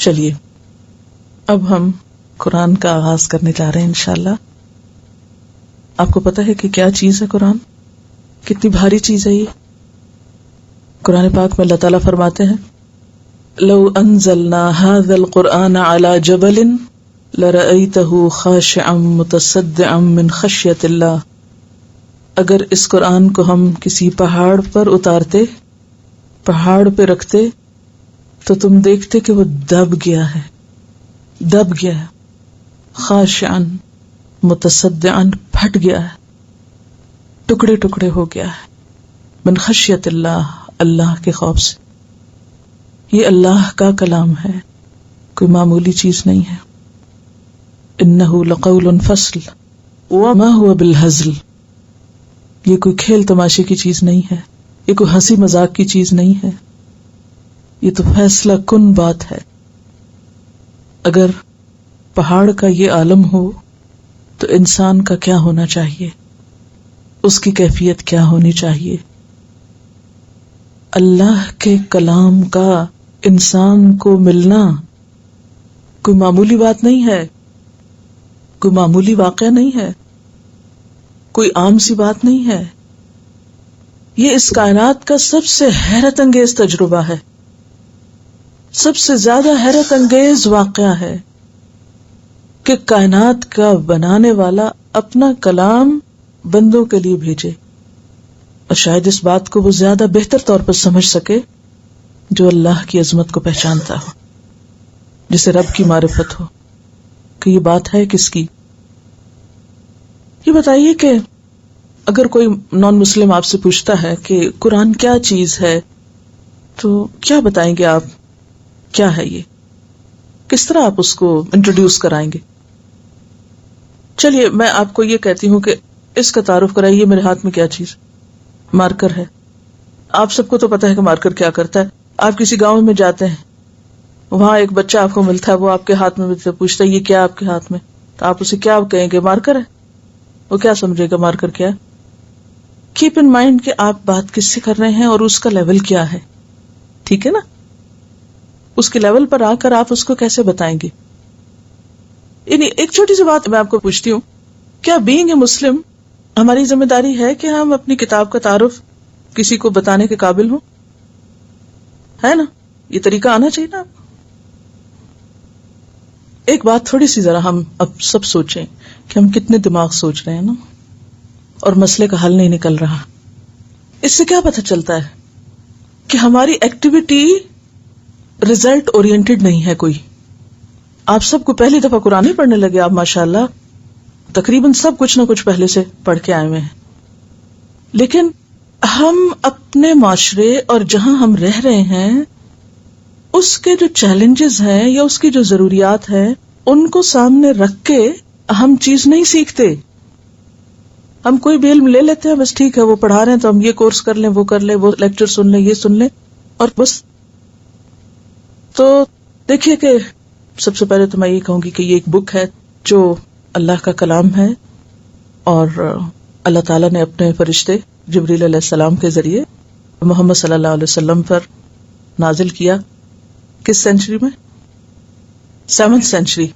چلیے اب ہم قرآن کا آغاز کرنے جا رہے ہیں انشاءاللہ. آپ کو پتا ہے کہ کیا چیز ہے قرآن؟ کتنی بھاری چیز ہے یہ. قرآن پاک میں اللہ تعالیٰ فرماتے ہیں لو انزلنا هذا القرآن على جبل لرأيته خاشعا متصدعا من خشية اللہ. اگر اس قرآن کو ہم کسی پہاڑ پر اتارتے، پہاڑ پہ رکھتے، تو تم دیکھتے کہ وہ دب گیا ہے، دب گیا ہے، خاشعا متصدعا پھٹ گیا ہے، ٹکڑے ٹکڑے ہو گیا ہے، من خشیت اللہ، اللہ کے خوف سے. یہ اللہ کا کلام ہے، کوئی معمولی چیز نہیں ہے. انہ لقول فصل وما هو بالہزل. یہ کوئی کھیل تماشے کی چیز نہیں ہے، یہ کوئی ہنسی مذاق کی چیز نہیں ہے، یہ تو فیصلہ کن بات ہے. اگر پہاڑ کا یہ عالم ہو تو انسان کا کیا ہونا چاہیے، اس کی کیفیت کیا ہونی چاہیے. اللہ کے کلام کا انسان کو ملنا کوئی معمولی بات نہیں ہے، کوئی معمولی واقعہ نہیں ہے، کوئی عام سی بات نہیں ہے. یہ اس کائنات کا سب سے حیرت انگیز تجربہ ہے، سب سے زیادہ حیرت انگیز واقعہ ہے کہ کائنات کا بنانے والا اپنا کلام بندوں کے لیے بھیجے. اور شاید اس بات کو وہ زیادہ بہتر طور پر سمجھ سکے جو اللہ کی عظمت کو پہچانتا ہو، جسے رب کی معرفت ہو کہ یہ بات ہے کس کی. یہ بتائیے کہ اگر کوئی نان مسلم آپ سے پوچھتا ہے کہ قرآن کیا چیز ہے تو کیا بتائیں گے آپ؟ کیا ہے یہ؟ کس طرح آپ اس کو انٹروڈیوس کرائیں گے؟ چلیے میں آپ کو یہ کہتی ہوں کہ اس کا تعارف کرائیے. میرے ہاتھ میں کیا چیز؟ مارکر ہے. آپ سب کو تو پتا ہے کہ مارکر کیا کرتا ہے. آپ کسی گاؤں میں جاتے ہیں، وہاں ایک بچہ آپ کو ملتا ہے، وہ آپ کے ہاتھ میں پوچھتا ہے یہ کیا آپ کے ہاتھ میں، تو آپ اسے کیا کہیں گے؟ مارکر ہے. وہ کیا سمجھے گا مارکر کیا ہے؟ کیپ ان مائنڈ کہ آپ بات کس سے کر رہے ہیں اور اس کا لیول کیا ہے. ٹھیک ہے نا؟ اس کے لیول پر آ کر آپ اس کو کیسے بتائیں گے. یعنی ایک چھوٹی سی بات میں آپ کو پوچھتی ہوں، کیا بینگ اے مسلم ہماری ذمہ داری ہے کہ ہم اپنی کتاب کا تعارف کسی کو بتانے کے قابل ہوں؟ ہے نا؟ یہ طریقہ آنا چاہیے نا آپ کو. ایک بات تھوڑی سی ذرا ہم اب سب سوچیں کہ ہم کتنے دماغ سوچ رہے ہیں نا، اور مسئلے کا حل نہیں نکل رہا. اس سے کیا پتہ چلتا ہے کہ ہماری ایکٹیویٹی ریزلٹ اورینٹڈ نہیں ہے کوئی. آپ سب کو پہلی دفعہ قرآن ہی پڑھنے لگے، آپ ماشاءاللہ تقریباً سب کچھ نہ کچھ پہلے سے پڑھ کے آئے ہوئے ہیں، لیکن ہم اپنے معاشرے اور جہاں ہم رہ رہے ہیں اس کے جو چیلنجز ہیں یا اس کی جو ضروریات ہیں ان کو سامنے رکھ کے ہم چیز نہیں سیکھتے. ہم کوئی بھی علم لے لیتے ہیں، بس ٹھیک ہے وہ پڑھا رہے ہیں تو ہم یہ کورس کر لیں، وہ کر لیں، وہ لیکچر سن لیں، یہ سن لیں، اور بس. تو دیکھیے کہ سب سے پہلے تو میں یہ کہوں گی کہ یہ ایک بک ہے جو اللہ کا کلام ہے، اور اللہ تعالیٰ نے اپنے فرشتے جبریل علیہ السلام کے ذریعے محمد صلی اللہ علیہ وسلم پر نازل کیا. کس سینچری میں؟ 7th سینچری،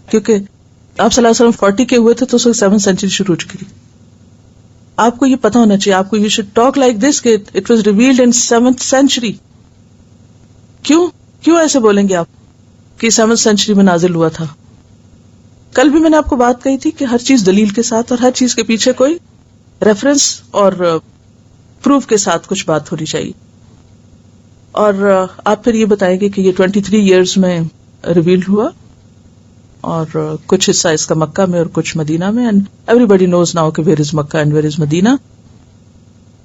کیونکہ آپ صلی اللہ علیہ وسلم 40 کے ہوئے تھے تو اس وقت 7th سینچری شروع ہو چکی تھی. آپ کو یہ پتا ہونا چاہیے، آپ کو you should talk like this کہ it was revealed in 7th century. کیوں ایسے بولیں گے آپ کہ 7th سینچری میں نازل ہوا تھا؟ کل بھی میں نے آپ کو بات کہی تھی کہ ہر چیز دلیل کے ساتھ اور ہر چیز کے پیچھے کوئی ریفرنس اور پروف کے ساتھ کچھ بات ہونی چاہیے. اور آپ پھر یہ بتائیں گے کہ یہ 23 ایئرز میں ریویل ہوا، اور کچھ حصہ اس کا مکہ میں اور کچھ مدینہ میں. And everybody knows now کہ where is Mecca and where is Medina.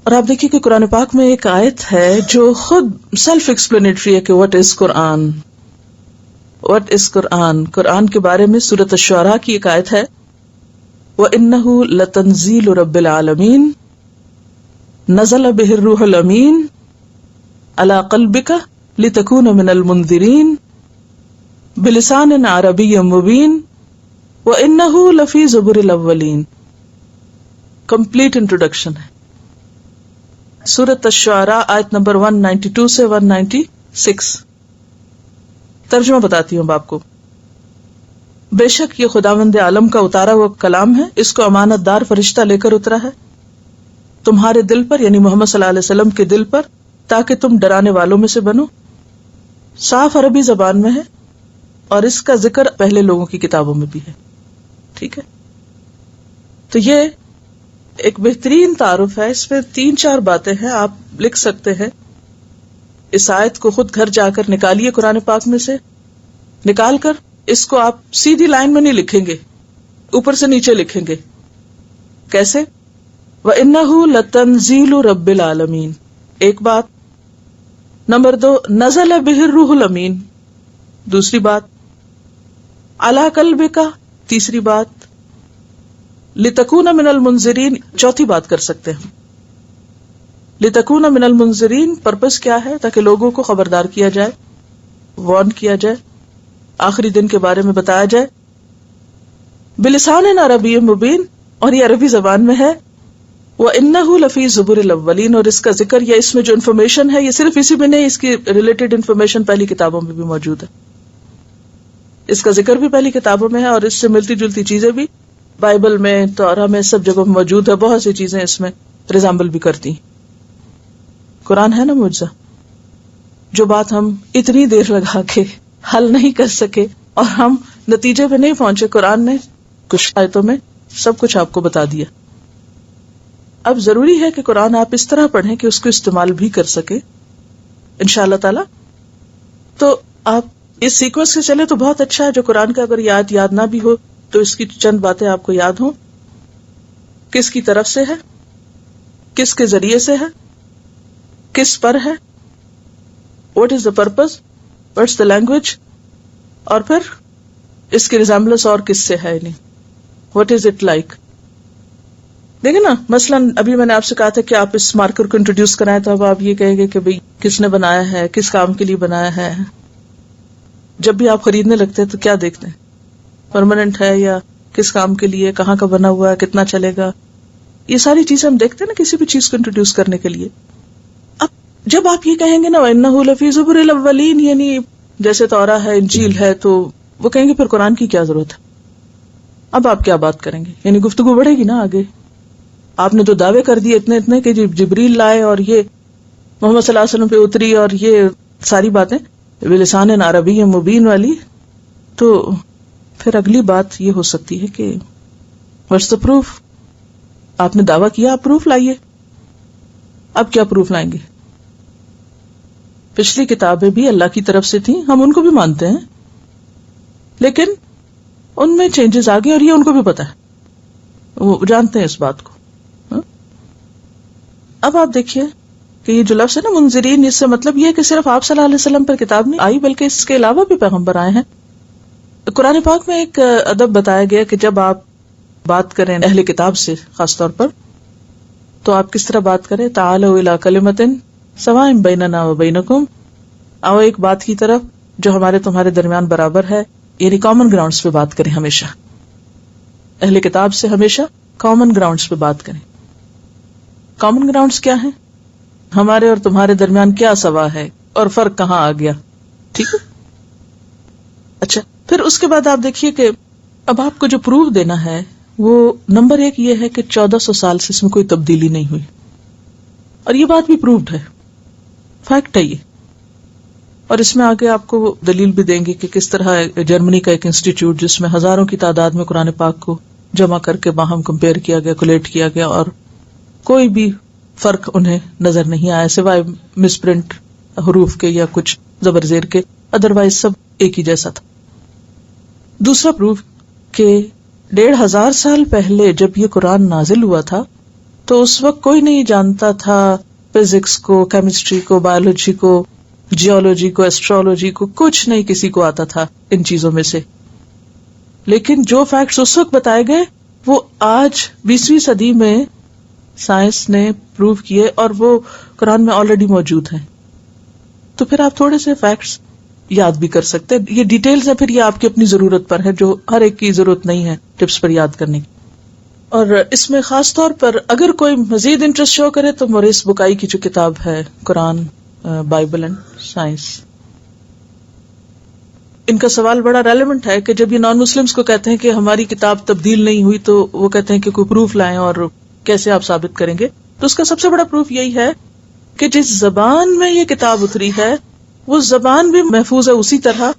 اور آپ دیکھیے کہ قرآن پاک میں ایک آیت ہے جو خود سیلف ایکسپلینیٹری ہے کہ what is Quran, what is قرآن. قرآن کے بارے میں سورۃ الشعراء کی ایک آیت ہے، وَإِنَّهُ لَتَنزِيلُ رَبِّ الْعَالَمِينَ نَزَلَ بِهِ الرُّوحُ الْأَمِينُ عَلَى قَلْبِكَ لِتَكُونَ مِنَ الْمُنذِرِينَ بِلِسَانٍ عَرَبِيٍّ مُبِينٍ وَإِنَّهُ لَفِي زُبُرِ الْأَوَّلِينَ. کمپلیٹ انٹروڈکشن ہے. سورۃ الشعراء آیت نمبر 192 سے 196. ترجمہ بتاتی ہوں آپ کو. بے شک یہ خداوند عالم کا اتارا ہوا کلام ہے، اس کو امانت دار فرشتہ لے کر اترا ہے تمہارے دل پر، یعنی محمد صلی اللہ علیہ وسلم کے دل پر، تاکہ تم ڈرانے والوں میں سے بنو. صاف عربی زبان میں ہے اور اس کا ذکر پہلے لوگوں کی کتابوں میں بھی ہے. ٹھیک ہے، تو یہ ایک بہترین تعارف ہے. اس میں 3-4 باتیں ہیں، آپ لکھ سکتے ہیں. اس آیت کو خود گھر جا کر نکالیے قرآن پاک میں سے، نکال کر اس کو آپ سیدھی لائن میں نہیں لکھیں گے، اوپر سے نیچے لکھیں گے. کیسے؟ وَإِنَّهُ لَتَنزِيلُ رَبِّ الْعَالَمِينَ، ایک بات. نمبر 2، نزل بہ الروح الامین، دوسری بات. علی قلبک، تیسری بات. لتکون من المنذرین، چوتھی بات کر سکتے ہیں. لتکون من المنذرین پرپس کیا ہے؟ تاکہ لوگوں کو خبردار کیا جائے، وارن کیا جائے، آخری دن کے بارے میں بتایا جائے. بلسان عربی مبین، اور یہ عربی زبان میں ہے. وَإِنَّهُ لَفِي زُبُرِ الْأَوَّلِينَ، اور اس کا ذکر یا اس میں جو انفارمیشن ہے یہ صرف اسی میں نہیں، اس کی ریلیٹڈ انفارمیشن پہلی کتابوں میں بھی موجود ہے. اس کا ذکر بھی پہلی کتابوں میں ہے اور اس سے ملتی جلتی چیزیں بھی بائبل میں، تورا میں، سب جگہوں میں موجود ہے. بہت سی چیزیں اس میں ریزامبل بھی کرتی ہیں. قرآن ہے نا معجزہ. جو بات ہم اتنی دیر لگا کے حل نہیں کر سکے اور ہم نتیجے پہ نہیں پہنچے، قرآن نے کچھ آیتوں میں سب کچھ آپ کو بتا دیا. اب ضروری ہے کہ قرآن آپ اس طرح پڑھیں کہ اس کو استعمال بھی کر سکے انشاءاللہ تعالی. تو آپ اس سیکوینس سے چلے تو بہت اچھا ہے. جو قرآن کا اگر یاد نہ بھی ہو تو اس کی چند باتیں آپ کو یاد ہوں. کس کی طرف سے ہے، کس کے ذریعے سے ہے، کس پر ہے، what is the purpose, what's the language, اور پھر اس کی ریزمبلنس اور کس سے ہے، نہیں واٹ از اٹ لائک. دیکھیں نا، مثلا ابھی میں نے آپ سے کہا تھا کہ آپ اس مارکر کو انٹروڈیوس کرائیں، تو اب آپ یہ کہیں گے کہ بھئی کس نے بنایا ہے، کس کام کے لیے بنایا ہے. جب بھی آپ خریدنے لگتے ہیں تو کیا دیکھتے ہیں؟ پرماننٹ ہے یا کس کام کے لیے، کہاں کا بنا ہوا ہے، کتنا چلے گا. یہ ساری چیزیں ہم دیکھتے ہیں نا کسی بھی چیز کو انٹروڈیوس کرنے کے لیے. اب جب آپ یہ کہیں گے نا وَإِنَّهُ لَفِي زُبُرِ الْأَوَّلِينَ، یعنی جیسے تورا ہے، انجیل ہے، تو وہ کہیں گے پھر قرآن کی کیا ضرورت ہے. اب آپ کیا بات کریں گے؟ یعنی گفتگو بڑھے گی نا آگے. آپ نے تو دعوے کر دیے اتنے کہ جبریل لائے اور یہ محمد صلی اللہ علیہ وسلم پہ اتری اور یہ ساری باتیں بلسان عربی مبین والی، تو پھر اگلی بات یہ ہو سکتی ہے کہ واٹس دا پروف. آپ نے دعویٰ کیا، آپ پروف لائیے. اب کیا پروف لائیں گے؟ پچھلی کتابیں بھی اللہ کی طرف سے تھیں، ہم ان کو بھی مانتے ہیں، لیکن ان میں چینجز آ گئے اور یہ ان کو بھی پتا ہے، وہ جانتے ہیں اس بات کو. اب آپ دیکھیے کہ یہ جو لفظ ہے نا منذرین، اس سے مطلب یہ ہے کہ صرف آپ صلی اللہ علیہ وسلم پر کتاب نہیں آئی بلکہ اس کے علاوہ بھی پیغمبر آئے ہیں. قرآن پاک میں ایک ادب بتایا گیا کہ جب آپ بات کریں اہل کتاب سے خاص طور پر، تو آپ کس طرح بات کریں؟ تعالوا الی کلمۃ سواء بیننا وبینکم، آؤ ایک بات کی طرف جو ہمارے تمہارے درمیان برابر ہے. یعنی کامن گراؤنڈز پہ بات کریں. ہمیشہ اہل کتاب سے ہمیشہ کامن گراؤنڈز پہ بات کریں. کامن گراؤنڈز کیا ہیں؟ ہمارے اور تمہارے درمیان کیا سوا ہے اور فرق کہاں آ گیا. ٹھیک ہے. اچھا، پھر اس کے بعد آپ دیکھیے کہ اب آپ کو جو پروف دینا ہے وہ نمبر 1 یہ ہے کہ 1400 سال سے اس میں کوئی تبدیلی نہیں ہوئی، اور یہ بات بھی پروفڈ ہے، فیکٹ ہے یہ. اور اس میں آگے آپ کو دلیل بھی دیں گے کہ کس طرح جرمنی کا ایک انسٹیٹیوٹ جس میں ہزاروں کی تعداد میں قرآن پاک کو جمع کر کے باہم کمپیئر کیا گیا، کولیٹ کیا گیا، اور کوئی بھی فرق انہیں نظر نہیں آیا سوائے مس پرنٹ حروف کے یا کچھ زبر زیر کے، ادروائز سب ایک ہی جیسا تھا. دوسرا پروف کہ 1500 سال پہلے جب یہ قرآن نازل ہوا تھا تو اس وقت کوئی نہیں جانتا تھا فزکس کو، کیمسٹری کو، بایولوجی کو، جیولوجی کو، ایسٹرولوجی کو، کچھ نہیں کسی کو آتا تھا ان چیزوں میں سے. لیکن جو فیکٹس اس وقت بتائے گئے وہ آج 20ویں صدی میں سائنس نے پروف کیے اور وہ قرآن میں آلریڈی موجود ہیں. تو پھر آپ تھوڑے سے فیکٹس یاد بھی کر سکتے ہیں. یہ ڈیٹیلز ہے، پھر یہ آپ کی اپنی ضرورت پر ہے، جو ہر ایک کی ضرورت نہیں ہے ٹپس پر یاد کرنے کی. اور اس میں خاص طور پر اگر کوئی مزید انٹرسٹ شو کرے تو موریس بکائی کی جو کتاب ہے قرآن، بائبل اینڈ سائنس، ان کا سوال بڑا ریلیونٹ ہے کہ جب یہ نان مسلمس کو کہتے ہیں کہ ہماری کتاب تبدیل نہیں ہوئی تو وہ کہتے ہیں کہ کوئی پروف لائیں اور کیسے آپ ثابت کریں گے. تو اس کا سب سے بڑا پروف یہی ہے کہ جس زبان میں یہ کتاب اتری ہے وہ زبان بھی محفوظ ہے اسی طرح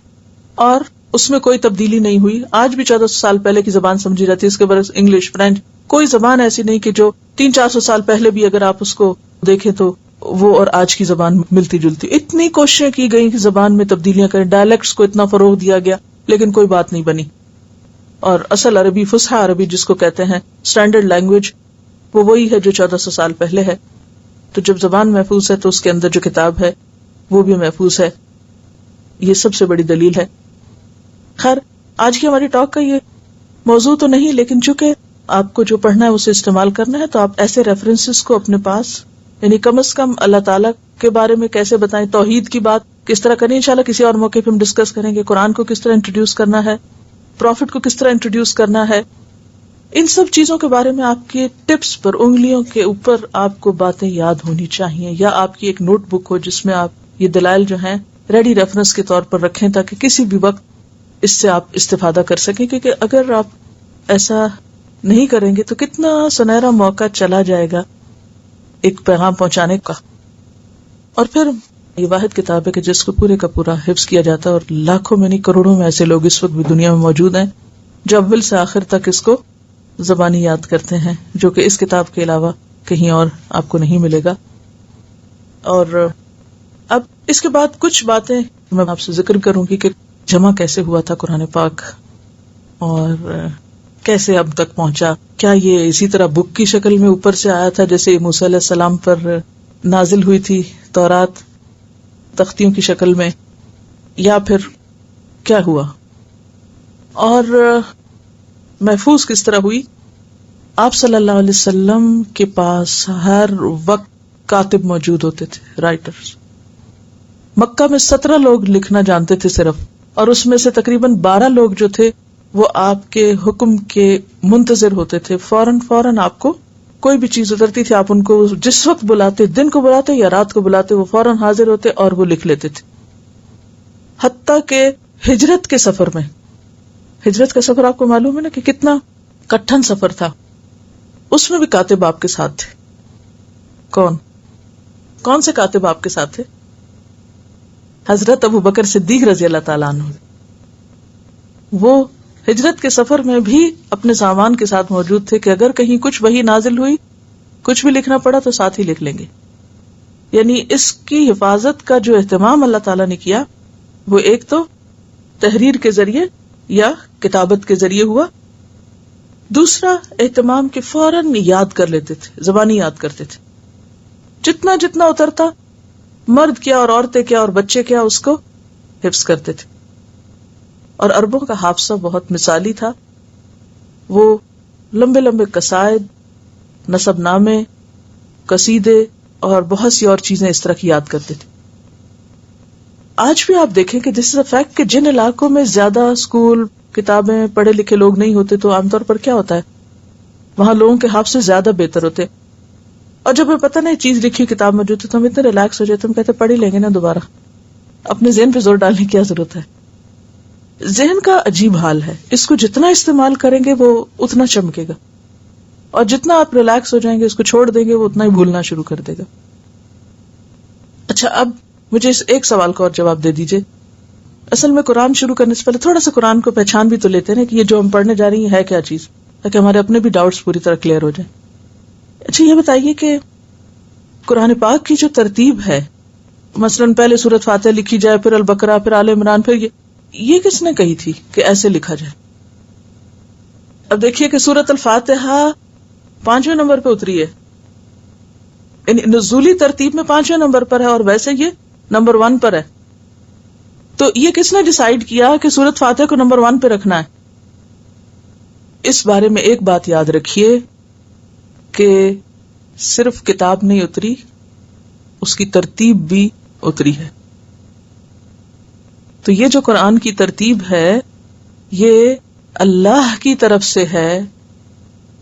اور اس میں کوئی تبدیلی نہیں ہوئی. آج بھی 1400 سال پہلے کی زبان سمجھی جاتی ہے. اس کے برعکس انگلش، فرینچ، کوئی زبان ایسی نہیں کہ جو 300-400 سال پہلے بھی اگر آپ اس کو دیکھیں تو وہ اور آج کی زبان ملتی جلتی. اتنی کوششیں کی گئی کہ زبان میں تبدیلیاں کریں، ڈائلیکٹس کو اتنا فروغ دیا گیا لیکن کوئی بات نہیں بنی. اور اصل عربی، فصحی عربی جس کو کہتے ہیں اسٹینڈرڈ لینگویج، وہ وہی ہے جو 1400 سال پہلے ہے. تو جب زبان محفوظ ہے تو اس کے اندر جو کتاب ہے وہ بھی محفوظ ہے. یہ سب سے بڑی دلیل ہے. خیر، آج کی ہماری ٹاک کا یہ موضوع تو نہیں، لیکن چونکہ آپ کو جو پڑھنا ہے اسے استعمال کرنا ہے تو آپ ایسے ریفرنسز کو اپنے پاس، یعنی کم از کم اللہ تعالیٰ کے بارے میں کیسے بتائیں، توحید کی بات کس طرح کریں، انشاءاللہ کسی اور موقع پہ ہم ڈسکس کریں گے. قرآن کو کس طرح انٹروڈیوس کرنا ہے، پروفٹ کو کس طرح انٹروڈیوس کرنا ہے، ان سب چیزوں کے بارے میں آپ کے ٹپس پر، انگلیوں کے اوپر آپ کو باتیں یاد ہونی چاہیے، یا آپ کی ایک نوٹ بک ہو جس میں آپ یہ دلائل جو ہیں ریڈی ریفرنس کے طور پر رکھیں تاکہ کسی بھی وقت اس سے آپ استفادہ کر سکیں. کیونکہ اگر آپ ایسا نہیں کریں گے تو کتنا سنہرا موقع چلا جائے گا ایک پیغام پہنچانے کا. اور پھر یہ واحد کتاب ہے کہ جس کو پورے کا پورا حفظ کیا جاتا ہے، اور لاکھوں میں نہیں کروڑوں میں ایسے لوگ اس وقت بھی دنیا میں موجود ہیں جو اول سے آخر تک اس کو زبانی یاد کرتے ہیں، جو کہ اس کتاب کے علاوہ کہیں اور آپ کو نہیں ملے گا. اور اب اس کے بعد کچھ باتیں میں آپ سے ذکر کروں گی کہ جمع کیسے ہوا تھا قرآن پاک اور کیسے اب تک پہنچا. کیا یہ اسی طرح بک کی شکل میں اوپر سے آیا تھا جیسے موسیٰ علیہ السلام پر نازل ہوئی تھی تورات تختیوں کی شکل میں، یا پھر کیا ہوا، اور محفوظ کس طرح ہوئی؟ آپ صلی اللہ علیہ وسلم کے پاس ہر وقت کاتب موجود ہوتے تھے، رائٹرز. مکہ میں 17 لوگ لکھنا جانتے تھے صرف، اور اس میں سے تقریباً 12 لوگ جو تھے وہ آپ کے حکم کے منتظر ہوتے تھے. فوراً آپ کو کوئی بھی چیز اترتی تھی، آپ ان کو جس وقت بلاتے، دن کو بلاتے یا رات کو بلاتے، وہ فوراً حاضر ہوتے اور وہ لکھ لیتے تھے. حتیٰ کہ ہجرت کے سفر میں، ہجرت کا سفر آپ کو معلوم ہے نا کہ کتنا کٹھن سفر تھا، اس میں بھی کاتب آپ کے ساتھ تھے. کون سے کاتب آپ کے ساتھ تھے؟ حضرت ابو بکر صدیق رضی اللہ تعالیٰ عنہ. وہ ہجرت کے سفر میں بھی اپنے سامان کے ساتھ موجود تھے کہ اگر کہیں کچھ وحی نازل ہوئی، کچھ بھی لکھنا پڑا تو ساتھ ہی لکھ لیں گے. یعنی اس کی حفاظت کا جو اہتمام اللہ تعالیٰ نے کیا وہ ایک تو تحریر کے ذریعے یا کتابت کے ذریعے ہوا، دوسرا اہتمام کہ فوراً یاد کر لیتے تھے، زبانی یاد کرتے تھے. جتنا اترتا، مرد کیا اور عورتیں کیا اور بچے کیا، اس کو حفظ کرتے تھے. اور عربوں کا حافظہ بہت مثالی تھا. وہ لمبے لمبے قصائد، نسب نامے، قصیدے اور بہت سی اور چیزیں اس طرح کی یاد کرتے تھے. آج بھی آپ دیکھیں کہ دس از اے فیکٹ کہ جن علاقوں میں زیادہ اسکول، کتابیں، پڑھے لکھے لوگ نہیں ہوتے تو عام طور پر کیا ہوتا ہے، وہاں لوگوں کے حافظے زیادہ بہتر ہوتے. اور جب ہمیں پتہ نہیں چیز لکھی کتاب موجود ہے تو ہم اتنے ریلیکس ہو جاتے، ہم کہتے پڑھ ہی لیں گے نا، دوبارہ اپنے ذہن پہ زور ڈالنے کی کیا ضرورت ہے. ذہن کا عجیب حال ہے، اس کو جتنا استعمال کریں گے وہ اتنا چمکے گا، اور جتنا آپ ریلیکس ہو جائیں گے، اس کو چھوڑ دیں گے، وہ اتنا ہی بھولنا شروع کر دے گا. اچھا، اب مجھے اس ایک سوال کا اور جواب دے دیجئے. اصل میں قرآن شروع کرنے سے پہلے تھوڑا سا قرآن کو پہچان بھی تو لیتے ہیں کہ یہ جو ہم پڑھنے جا رہی ہے کیا چیز، تاکہ ہمارے اپنے بھی ڈاؤٹس پوری طرح کلیئر ہو جائیں. اچھا، یہ بتائیے کہ قرآن پاک کی جو ترتیب ہے، مثلاً پہلے سورۃ فاتحہ لکھی جائے، پھر البقرہ، پھر آل عمران، پھر یہ کس نے کہی تھی کہ ایسے لکھا جائے؟ اب دیکھیے کہ سورۃ الفاتحہ 5ویں نمبر پہ اتری ہے، یعنی نزولی ترتیب میں 5ویں نمبر پر ہے، اور ویسے یہ نمبر 1 پر ہے. تو یہ کس نے ڈیسائیڈ کیا کہ سورۃ فاتحہ کو نمبر 1 پہ رکھنا ہے؟ اس بارے میں ایک بات یاد رکھیے کہ صرف کتاب نہیں اتری، اس کی ترتیب بھی اتری ہے. تو یہ جو قرآن کی ترتیب ہے یہ اللہ کی طرف سے ہے،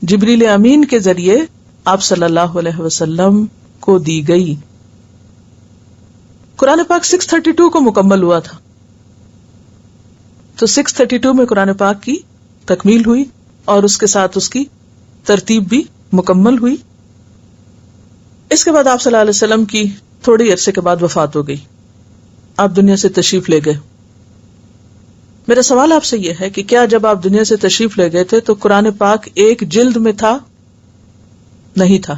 جبریل امین کے ذریعے آپ صلی اللہ علیہ وسلم کو دی گئی. قرآن پاک 632 کو مکمل ہوا تھا. تو 632 میں قرآن پاک کی تکمیل ہوئی اور اس کے ساتھ اس کی ترتیب بھی مکمل ہوئی. اس کے بعد آپ صلی اللہ علیہ وسلم کی تھوڑی عرصے کے بعد وفات ہو گئی. آپ دنیا سے تشریف لے گئے. میرا سوال آپ سے یہ ہے کہ کیا جب آپ دنیا سے تشریف لے گئے تھے تو قرآن پاک ایک جلد میں تھا؟ نہیں تھا.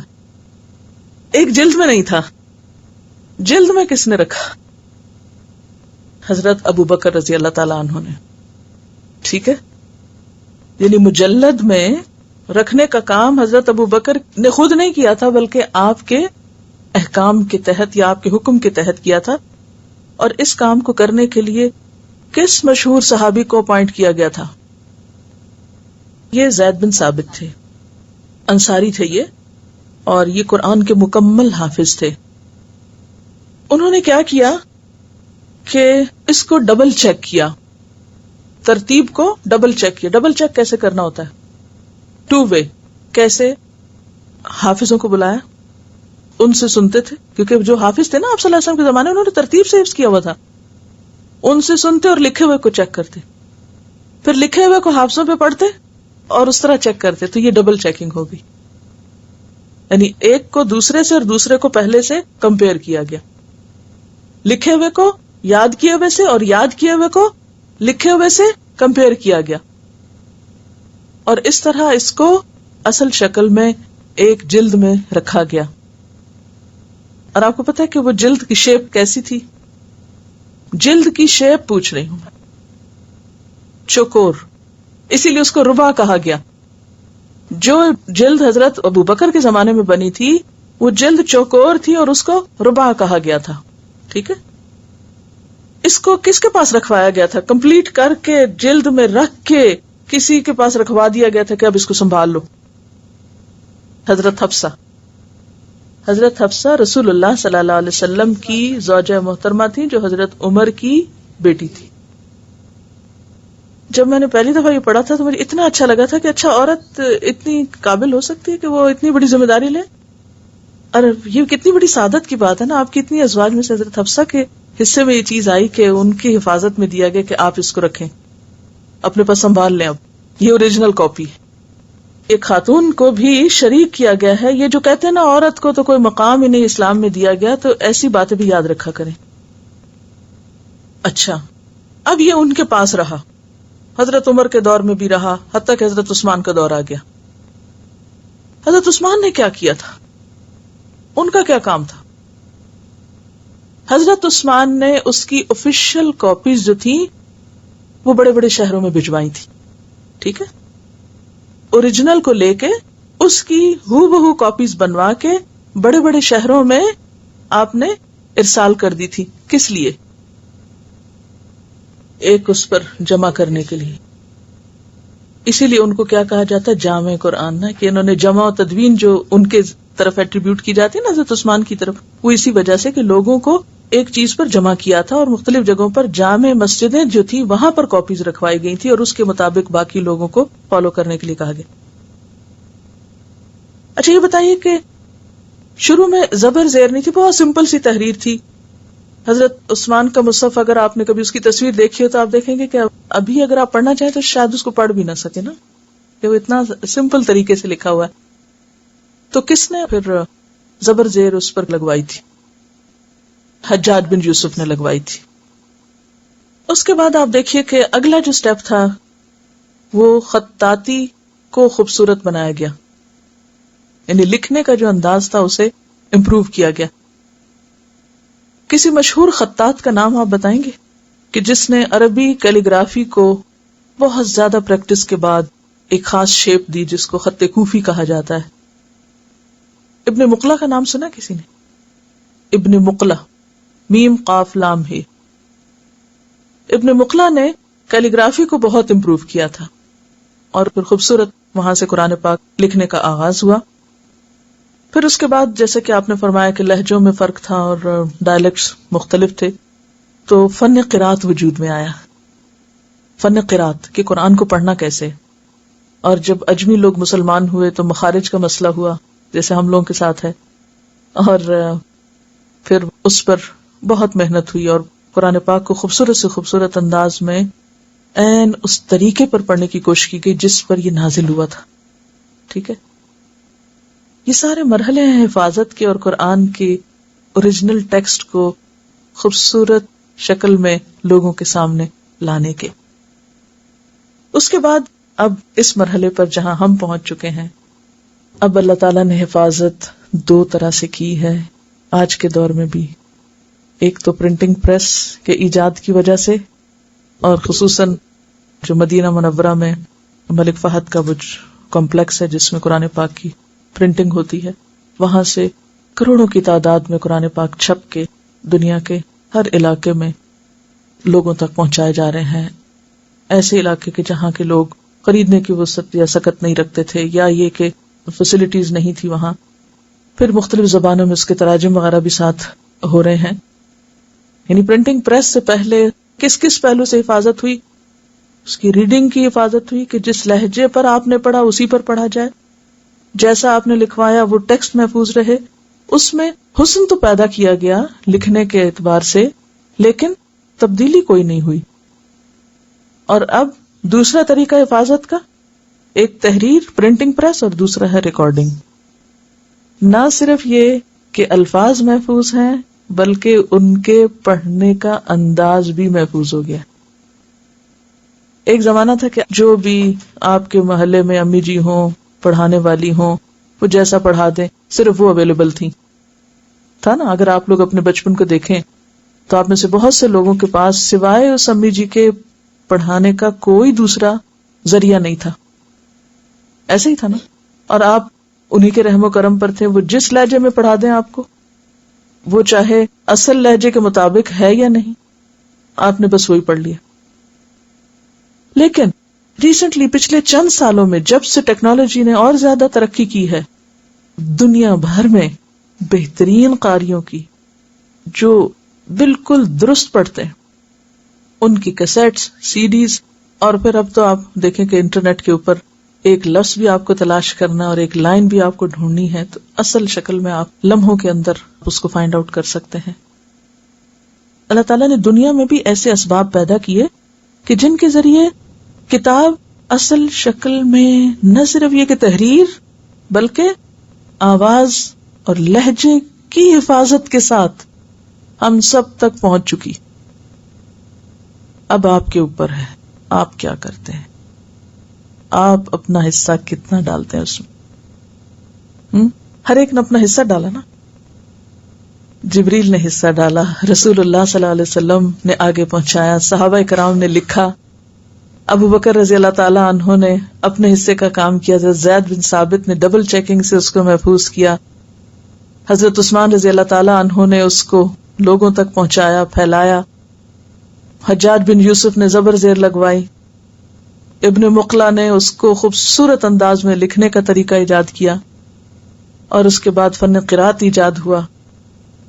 ایک جلد میں نہیں تھا. جلد میں کس نے رکھا؟ حضرت ابو بکر رضی اللہ تعالیٰ عنہ نے. ٹھیک ہے، یعنی مجلد میں رکھنے کا کام حضرت ابو بکر نے خود نہیں کیا تھا، بلکہ آپ کے احکام کے تحت یا آپ کے حکم کے تحت کیا تھا. اور اس کام کو کرنے کے لیے کس مشہور صحابی کو اپوائنٹ کیا گیا تھا؟ یہ زید بن ثابت تھے، انصاری تھے یہ، اور یہ قرآن کے مکمل حافظ تھے. انہوں نے کیا کیا کہ اس کو ڈبل چیک کیا، ترتیب کو ڈبل چیک کیا. ڈبل چیک کیسے کرنا ہوتا ہے؟ 2 وے. کیسے؟ حافظوں کو بلایا، ان سے سنتے تھے، کیونکہ جو حافظ تھے نا آپ صلی اللہ علیہ وسلم کے زمانے میں، انہوں نے ترتیب سے حفظ کیا ہوا تھا. ان سے سنتے اور لکھے ہوئے کو چیک کرتے، پھر لکھے ہوئے کو حافظوں پہ پڑھتے اور اس طرح چیک کرتے. تو یہ ڈبل چیکنگ ہوگی، یعنی ایک کو دوسرے سے اور دوسرے کو پہلے سے کمپیئر کیا گیا. لکھے ہوئے کو یاد کیے ہوئے سے اور یاد کیے ہوئے کو لکھے ہوئے سے کمپیئر کیا گیا، اور اس طرح اس کو اصل شکل میں ایک جلد میں رکھا گیا. اور آپ کو پتا ہے کہ وہ جلد کی شیپ کیسی تھی؟ جلد کی شیپ پوچھ رہی ہوں میں، چوکور. اسی لیے اس کو ربع کہا گیا. جو جلد حضرت ابو بکر کے زمانے میں بنی تھی وہ جلد چوکور تھی اور اس کو ربع کہا گیا تھا. ٹھیک ہے، اس کو کس کے پاس رکھوایا گیا تھا؟ کمپلیٹ کر کے جلد میں رکھ کے کسی کے پاس رکھوا دیا گیا تھا کہ اب اس کو سنبھال لو. حضرت حفصہ. حضرت حفصہ رسول اللہ صلی اللہ علیہ وسلم کی زوجہ محترمہ تھی، جو حضرت عمر کی بیٹی تھی. جب میں نے پہلی دفعہ یہ پڑھا تھا تو مجھے اتنا اچھا لگا تھا کہ اچھا، عورت اتنی قابل ہو سکتی ہے کہ وہ اتنی بڑی ذمہ داری لے. اور یہ کتنی بڑی سعادت کی بات ہے نا. آپ کی اتنی ازواج میں سے حضرت حفصہ کے حصے میں یہ چیز آئی کہ ان کی حفاظت میں دیا گیا کہ آپ اس کو رکھیں، اپنے پاس سنبھال لیں. اب یہ اوریجنل کاپی ہے. ایک خاتون کو بھی شریک کیا گیا ہے. یہ جو کہتے ہیں نا عورت کو تو کوئی مقام ہی نہیں اسلام میں دیا گیا، تو ایسی باتیں بھی یاد رکھا کریں. اچھا، اب یہ ان کے پاس رہا، حضرت عمر کے دور میں بھی رہا، حتیٰ کہ حضرت عثمان کا دور آ گیا. حضرت عثمان نے کیا کیا تھا؟ ان کا کیا کام تھا؟ حضرت عثمان نے اس کی آفیشیل کاپیز جو تھی وہ بڑے بڑے شہروں میں بھجوائی تھی. ٹھیک ہے، اوریجنل کو لے کے اس کی ہو بہو کاپیز بنوا کے بڑے بڑے شہروں میں آپ نے ارسال کر دی تھی. کس لیے؟ ایک اس پر جمع کرنے کے لیے. اسی لیے ان کو کیا کہا جاتا ہے؟ جامع قرآن. نا کہ انہوں نے جمع و تدوین جو ان کے طرف ایٹریبیوٹ کی جاتی ہے نا حضرت عثمان کی طرف، وہ اسی وجہ سے کہ لوگوں کو ایک چیز پر جمع کیا تھا اور مختلف جگہوں پر جامع مسجدیں جو تھی وہاں پر کاپیز رکھوائی گئی تھی اور اس کے مطابق باقی لوگوں کو فالو کرنے کے لیے کہا گیا. اچھا یہ بتائیے کہ شروع میں زبر زیر نہیں تھی، بہت سمپل سی تحریر تھی. حضرت عثمان کا مصحف اگر آپ نے کبھی اس کی تصویر دیکھی ہو تو آپ دیکھیں گے کہ ابھی اگر آپ پڑھنا چاہیں تو شاید اس کو پڑھ بھی نہ سکے نا، کہ وہ اتنا سمپل طریقے سے لکھا ہوا ہے. تو کس نے پھر زبر زیر اس پر لگوائی تھی؟ حجاج بن یوسف نے لگوائی تھی. اس کے بعد آپ دیکھیے کہ اگلا جو سٹیپ تھا وہ خطاطی کو خوبصورت بنایا گیا، یعنی لکھنے کا جو انداز تھا اسے امپروو کیا گیا. کسی مشہور خطاط کا نام آپ بتائیں گے کہ جس نے عربی کیلیگرافی کو بہت زیادہ پریکٹس کے بعد ایک خاص شیپ دی جس کو خط کوفی کہا جاتا ہے؟ ابن مقلہ کا نام سنا کسی نے؟ ابن مقلہ، میم قاف لام ہے. ابن مقلہ نے کیلیگرافی کو بہت امپروو کیا تھا اور پھر خوبصورت وہاں سے قرآن پاک لکھنے کا آغاز ہوا. پھر اس کے بعد جیسے کہ آپ نے فرمایا کہ لہجوں میں فرق تھا اور ڈائلیکٹس مختلف تھے، تو فن قرات وجود میں آیا. فن قرات کہ قرآن کو پڑھنا کیسے. اور جب اجمی لوگ مسلمان ہوئے تو مخارج کا مسئلہ ہوا جیسے ہم لوگوں کے ساتھ ہے، اور پھر اس پر بہت محنت ہوئی اور قرآن پاک کو خوبصورت سے خوبصورت انداز میں این اس طریقے پر پڑھنے کی کوشش کی گئی جس پر یہ نازل ہوا تھا. ٹھیک ہے، یہ سارے مرحلے ہیں حفاظت کے اور قرآن کے اوریجنل ٹیکسٹ کو خوبصورت شکل میں لوگوں کے سامنے لانے کے. اس کے بعد اب اس مرحلے پر جہاں ہم پہنچ چکے ہیں، اب اللہ تعالیٰ نے حفاظت دو طرح سے کی ہے آج کے دور میں بھی. ایک تو پرنٹنگ پریس کے ایجاد کی وجہ سے، اور خصوصاً جو مدینہ منورہ میں ملک فہد کا وہ کمپلیکس ہے جس میں قرآن پاک کی پرنٹنگ ہوتی ہے، وہاں سے کروڑوں کی تعداد میں قرآن پاک چھپ کے دنیا کے ہر علاقے میں لوگوں تک پہنچائے جا رہے ہیں. ایسے علاقے کے جہاں کے لوگ خریدنے کی وسعت یا سکت نہیں رکھتے تھے، یا یہ کہ فیسلٹیز نہیں تھی وہاں، پھر مختلف زبانوں میں اس کے تراجم وغیرہ بھی ساتھ ہو رہے ہیں. یعنی پرنٹنگ پریس سے پہلے کس کس پہلو سے حفاظت ہوئی؟ اس کی ریڈنگ کی حفاظت ہوئی کہ جس لہجے پر آپ نے پڑھا اسی پر پڑھا جائے، جیسا آپ نے لکھوایا وہ ٹیکسٹ محفوظ رہے. اس میں حسن تو پیدا کیا گیا لکھنے کے اعتبار سے، لیکن تبدیلی کوئی نہیں ہوئی. اور اب دوسرا طریقہ حفاظت کا، ایک تحریر پرنٹنگ پریس اور دوسرا ہے ریکارڈنگ. نہ صرف یہ کہ الفاظ محفوظ ہیں بلکہ ان کے پڑھنے کا انداز بھی محفوظ ہو گیا. ایک زمانہ تھا کہ جو بھی آپ کے محلے میں امی جی ہوں، پڑھانے والی ہوں، وہ جیسا پڑھا دیں صرف وہ اویلیبل تھی، تھا نا. اگر آپ لوگ اپنے بچپن کو دیکھیں تو آپ میں سے بہت سے لوگوں کے پاس سوائے اس امی جی کے پڑھانے کا کوئی دوسرا ذریعہ نہیں تھا. ایسے ہی تھا نا. اور آپ انہی کے رحم و کرم پر تھے. وہ جس لہجے میں پڑھا دیں آپ کو، وہ چاہے اصل لہجے کے مطابق ہے یا نہیں، آپ نے بس وہی پڑھ لیا. لیکن ریسنٹلی پچھلے چند سالوں میں جب سے ٹیکنالوجی نے اور زیادہ ترقی کی ہے، دنیا بھر میں بہترین قاریوں کی جو بالکل درست پڑھتے ہیں، ان کی کیسٹس، سی ڈیز، اور پھر اب تو آپ دیکھیں کہ انٹرنیٹ کے اوپر ایک لفظ بھی آپ کو تلاش کرنا اور ایک لائن بھی آپ کو ڈھونڈنی ہے تو اصل شکل میں آپ لمحوں کے اندر اس کو فائنڈ آؤٹ کر سکتے ہیں. اللہ تعالیٰ نے دنیا میں بھی ایسے اسباب پیدا کیے کہ جن کے ذریعے کتاب اصل شکل میں نہ صرف یہ کہ تحریر بلکہ آواز اور لہجے کی حفاظت کے ساتھ ہم سب تک پہنچ چکی. اب آپ کے اوپر ہے آپ کیا کرتے ہیں، آپ اپنا حصہ کتنا ڈالتے ہیں اس میں. ہر ایک نے اپنا حصہ ڈالا نا. جبریل نے حصہ ڈالا، رسول اللہ صلی اللہ علیہ وسلم نے آگے پہنچایا، صحابہ کرام نے لکھا، ابو بکر رضی اللہ تعالی عنہ نے اپنے حصے کا کام کیا، زید بن ثابت نے ڈبل چیکنگ سے اس کو محفوظ کیا، حضرت عثمان رضی اللہ تعالی عنہ نے اس کو لوگوں تک پہنچایا، پھیلایا، حجاج بن یوسف نے زبر زیر لگوائی، ابن مقلا نے اس کو خوبصورت انداز میں لکھنے کا طریقہ ایجاد کیا، اور اس کے بعد فن قرات ایجاد ہوا،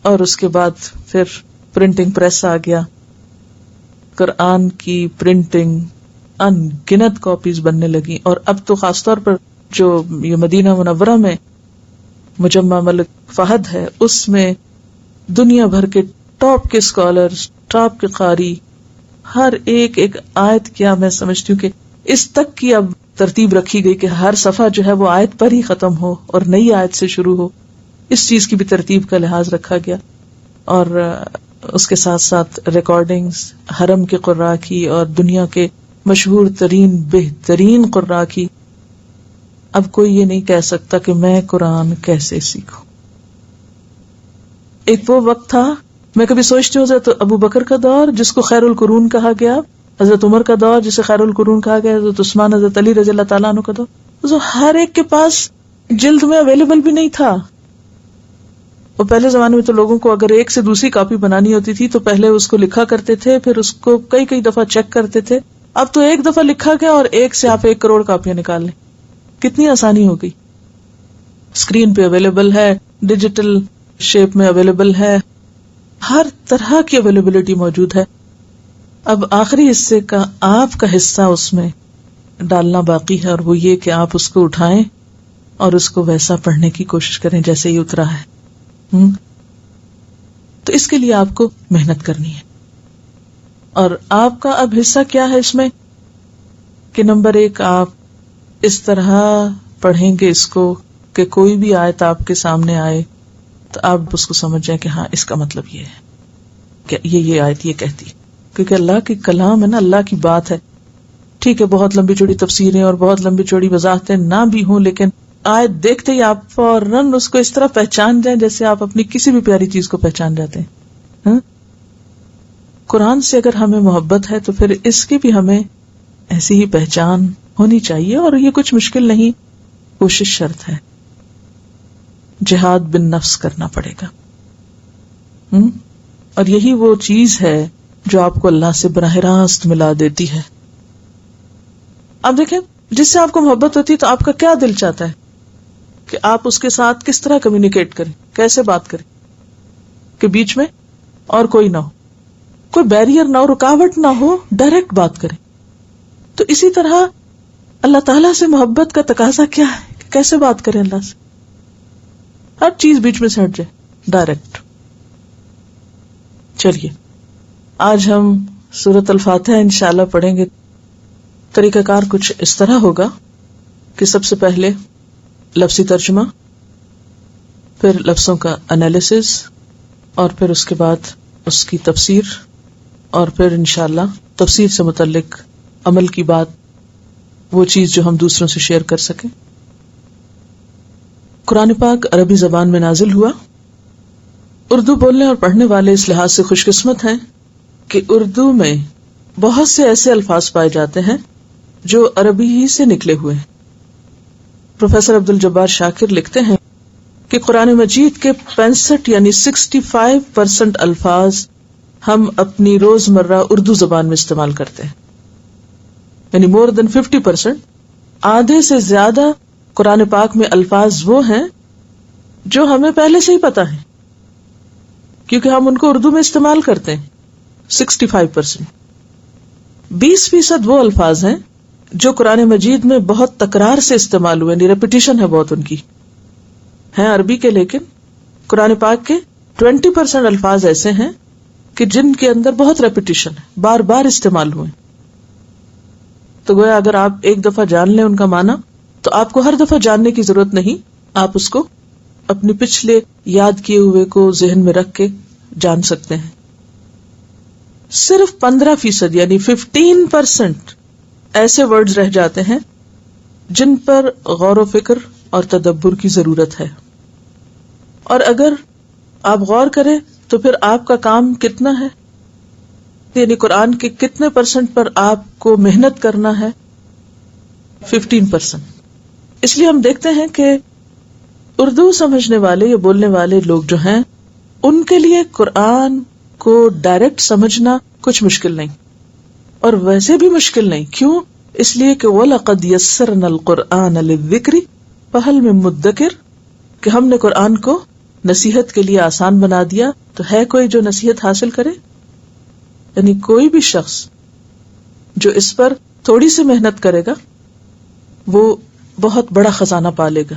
اور اس کے بعد پھر پرنٹنگ پریس آ گیا. قرآن کی پرنٹنگ ان گنت کاپیز بننے لگی. اور اب تو خاص طور پر جو یہ مدینہ منورہ میں مجمع ملک فہد ہے، اس میں دنیا بھر کے ٹاپ کے اسکالرز، ٹاپ کے قاری، ہر ایک آیت، کیا میں سمجھتی ہوں کہ اس تک کی اب ترتیب رکھی گئی کہ ہر صفحہ جو ہے وہ آیت پر ہی ختم ہو اور نئی آیت سے شروع ہو. اس چیز کی بھی ترتیب کا لحاظ رکھا گیا. اور اس کے ساتھ ساتھ ریکارڈنگز حرم کے قراء کی اور دنیا کے مشہور ترین بہترین قراء کی. اب کوئی یہ نہیں کہہ سکتا کہ میں قرآن کیسے سیکھوں. ایک وہ وقت تھا، میں کبھی سوچتی ہوں حضرت ابو بکر کا دور جس کو خیر القرون کہا گیا، حضرت عمر کا دور جسے خیر القرون کہا گیا، حضرت عثمان، حضرت علی رضی اللہ تعالیٰ عنہ کا دور، تو ہر ایک کے پاس جلد میں اویلیبل بھی نہیں تھا. وہ پہلے زمانے میں تو لوگوں کو اگر ایک سے دوسری کاپی بنانی ہوتی تھی تو پہلے اس کو لکھا کرتے تھے، پھر اس کو کئی دفعہ چیک کرتے تھے. اب تو ایک دفعہ لکھا گیا اور ایک سے آپ 1 کروڑ کاپیاں نکال لیں. کتنی آسانی ہو گئی. اسکرین پہ اویلیبل ہے، ڈیجیٹل شیپ میں اویلیبل ہے، ہر طرح کی اویلیبلٹی موجود ہے. اب آخری حصے کا آپ کا حصہ اس میں ڈالنا باقی ہے، اور وہ یہ کہ آپ اس کو اٹھائیں اور اس کو ویسا پڑھنے کی کوشش کریں جیسے ہی اترا ہے. تو اس کے لیے آپ کو محنت کرنی ہے. اور آپ کا اب حصہ کیا ہے اس میں؟ کہ نمبر 1 آپ اس طرح پڑھیں گے اس کو کہ کوئی بھی آیت آپ کے سامنے آئے تو آپ اس کو سمجھ جائیں کہ ہاں اس کا مطلب یہ ہے کہ یہ آیت یہ کہتی، کیونکہ اللہ کی کلام ہے نا، اللہ کی بات ہے. ٹھیک ہے بہت لمبی چوڑی تفسیریں اور بہت لمبی چوڑی وضاحتیں نہ بھی ہوں، لیکن آیت دیکھتے ہی آپ فوراً اس کو اس طرح پہچان جائیں جیسے آپ اپنی کسی بھی پیاری چیز کو پہچان جاتے ہیں. قرآن سے اگر ہمیں محبت ہے تو پھر اس کی بھی ہمیں ایسی ہی پہچان ہونی چاہیے، اور یہ کچھ مشکل نہیں، کوشش شرط ہے. جہاد بن نفس کرنا پڑے گا، اور یہی وہ چیز ہے جو آپ کو اللہ سے براہ راست ملا دیتی ہے. اب دیکھیں، جس سے آپ کو محبت ہوتی ہے تو آپ کا کیا دل چاہتا ہے کہ آپ اس کے ساتھ کس طرح کمیونیکیٹ کریں، کیسے بات کریں کہ بیچ میں اور کوئی نہ ہو، کوئی بیریئر نہ ہو، رکاوٹ نہ ہو، ڈائریکٹ بات کریں. تو اسی طرح اللہ تعالیٰ سے محبت کا تقاضا کیا ہے کہ کیسے بات کریں اللہ سے، ہر چیز بیچ میں سے ہٹ جائے، ڈائریکٹ. چلیے آج ہم سورۃ الفاتحہ انشاءاللہ پڑھیں گے. طریقہ کار کچھ اس طرح ہوگا کہ سب سے پہلے لفظی ترجمہ، پھر لفظوں کا انالیسس، اور پھر اس کے بعد اس کی تفسیر، اور پھر انشاءاللہ تفسیر سے متعلق عمل کی بات، وہ چیز جو ہم دوسروں سے شیئر کر سکیں. قرآن پاک عربی زبان میں نازل ہوا. اردو بولنے اور پڑھنے والے اس لحاظ سے خوش قسمت ہیں کہ اردو میں بہت سے ایسے الفاظ پائے جاتے ہیں جو عربی ہی سے نکلے ہوئے ہیں. پروفیسر عبد الجبار شاکر لکھتے ہیں کہ قرآن مجید کے 65 یعنی 65% الفاظ ہم اپنی روزمرہ اردو زبان میں استعمال کرتے ہیں، یعنی more than 50%. آدھے سے زیادہ قرآن پاک میں الفاظ وہ ہیں جو ہمیں پہلے سے ہی پتا ہے کیونکہ ہم ان کو اردو میں استعمال کرتے ہیں. 65%. 20% وہ الفاظ ہیں جو قرآن مجید میں بہت تکرار سے استعمال ہوئے، یعنی ریپیٹیشن ہے بہت ان کی، ہیں عربی کے، لیکن قرآن پاک کے 20% الفاظ ایسے ہیں کہ جن کے اندر بہت ریپیٹیشن ہے، بار بار استعمال ہوئے. تو گویا اگر آپ ایک دفعہ جان لیں ان کا معنی تو آپ کو ہر دفعہ جاننے کی ضرورت نہیں، آپ اس کو اپنے پچھلے یاد کیے ہوئے کو ذہن میں رکھ کے جان سکتے ہیں. صرف 15% یعنی 15% ایسے ورڈز رہ جاتے ہیں جن پر غور و فکر اور تدبر کی ضرورت ہے، اور اگر آپ غور کریں تو پھر آپ کا کام کتنا ہے، یعنی قرآن کے کتنے % پر آپ کو محنت کرنا ہے، 15%. اس لیے ہم دیکھتے ہیں کہ اردو سمجھنے والے یا بولنے والے لوگ جو ہیں ان کے لیے قرآن کو ڈائریکٹ سمجھنا کچھ مشکل نہیں، اور ویسے بھی مشکل نہیں. کیوں؟ اس لیے کہ وَلَقَدْ يَسَّرْنَا الْقُرْآنَ لِلذِّكْرِ فَهَلْ مِن مُدَّكِرٍ، کہ ہم نے قرآن کو نصیحت کے لیے آسان بنا دیا، تو ہے کوئی جو نصیحت حاصل کرے؟ یعنی کوئی بھی شخص جو اس پر تھوڑی سی محنت کرے گا وہ بہت بڑا خزانہ پالے گا.